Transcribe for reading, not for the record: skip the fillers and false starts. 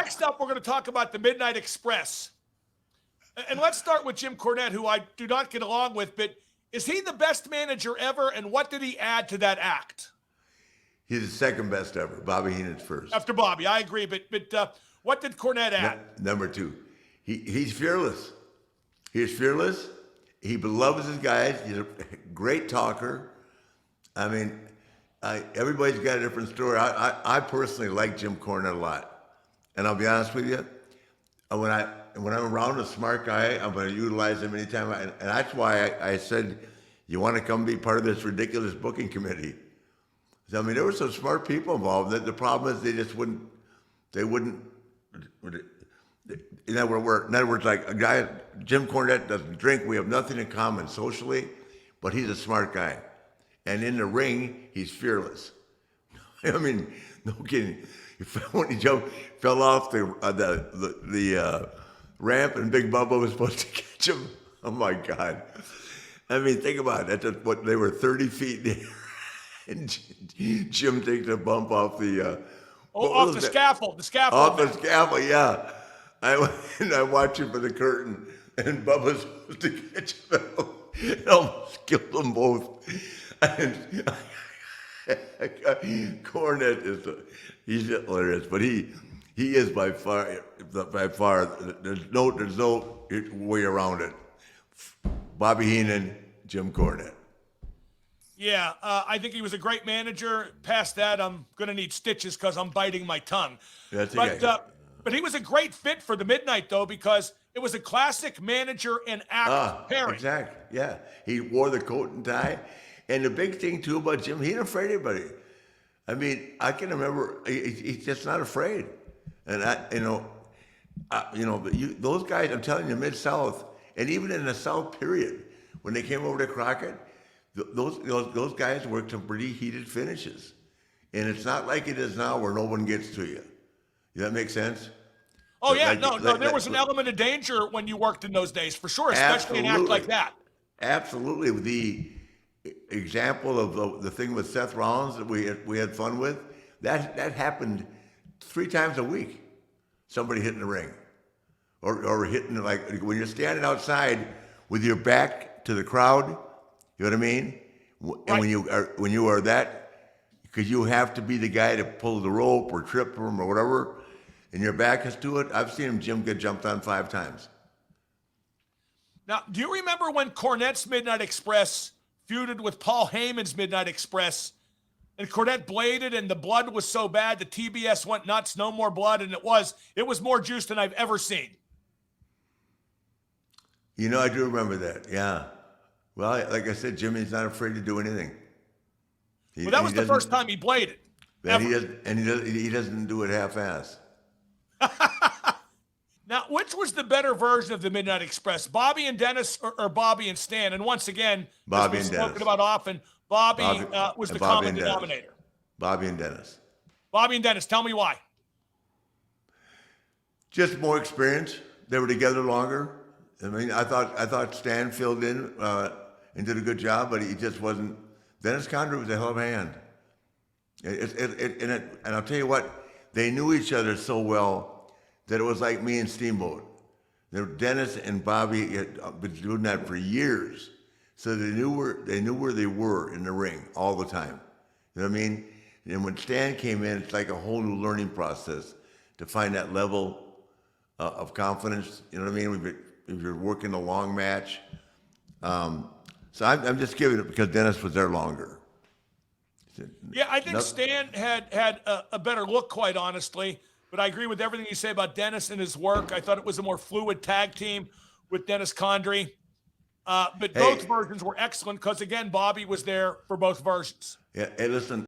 Next up, we're going to talk about the Midnight Express. And let's start with Jim Cornette, who I do not get along with, but is he the best manager ever, and what did he add to that act? He's the second best ever. Bobby Heenan's first. After Bobby, I agree, but what did Cornette add? Number two, he's fearless. He's fearless. He loves his guys. He's a great talker. I mean, everybody's got a different story. I personally like Jim Cornette a lot, and I'll be honest with you. When I'm around a smart guy, I'm going to utilize him anytime. And that's why I said, you want to come be part of this ridiculous booking committee. I mean, there were some smart people involved. The problem is they just wouldn't. In other words, like a guy, Jim Cornette doesn't drink. We have nothing in common socially, but he's a smart guy. And in the ring, he's fearless. I mean, no kidding. When he fell off the ramp, and Big Bubba was supposed to catch him. Oh my God! I mean, think about it. That's what they were 30 feet in the air, and Jim takes a bump off the. Off the scaffold. The scaffold. Off the scaffold, yeah. I watch him for the curtain, and Bubba's supposed to catch him. It almost killed them both. And Cornette he's hilarious, but he is by far there's no way around it. Bobby Heenan, Jim Cornette. Yeah, I think he was a great manager. Past that, I'm going to need stitches because I'm biting my tongue. But he was a great fit for the Midnight, though, because it was a classic manager and act pairing. Exactly, yeah. He wore the coat and tie. And the big thing, too, about Jim, he ain't afraid of anybody. I mean, I can remember, he's just not afraid. And, those guys, I'm telling you, Mid-South, and even in the South period, when they came over to Crockett, those guys worked some pretty heated finishes. And it's not like it is now where no one gets to you. Does that make sense? Oh, yeah. There was an element of danger when you worked in those days, for sure, especially in an act like that. Absolutely. The example of the thing with Seth Rollins that we had fun with, that happened 3 times a week. Somebody hitting the ring. Or hitting, like, when you're standing outside with your back to the crowd, you know what I mean? And right. when you are that, because you have to be the guy to pull the rope or trip him or whatever, and your back is to it. I've seen Jim get jumped on 5 times. Now, do you remember when Cornette's Midnight Express feuded with Paul Heyman's Midnight Express, and Cornette bladed, and the blood was so bad the TBS went nuts, no more blood, and it was more juice than I've ever seen. I do remember that, yeah. Well, like I said, Jimmy's not afraid to do anything. That was the first time he bladed. He doesn't do it half-ass. Now, which was the better version of the Midnight Express, Bobby and Dennis or Bobby and Stan? And once again, Bobby as and we've spoken Dennis. about often, Bobby was the common denominator. Bobby and Dennis. Bobby and Dennis, tell me why. Just more experience. They were together longer. I mean, I thought Stan filled in and did a good job, but he just wasn't. Dennis Condrey was a hell of a hand. And I'll tell you what, they knew each other so well that it was like me and Steamboat. Dennis and Bobby had been doing that for years, so they knew where they were in the ring all the time. You know what I mean? And when Stan came in, it's like a whole new learning process to find that level of confidence. You know what I mean? If you're working a long match. So I'm just giving it because Dennis was there longer. Yeah, I think Stan had a better look, quite honestly. But I agree with everything you say about Dennis and his work. I thought it was a more fluid tag team with Dennis Condrey. But both versions were excellent because, again, Bobby was there for both versions. Yeah, hey, listen.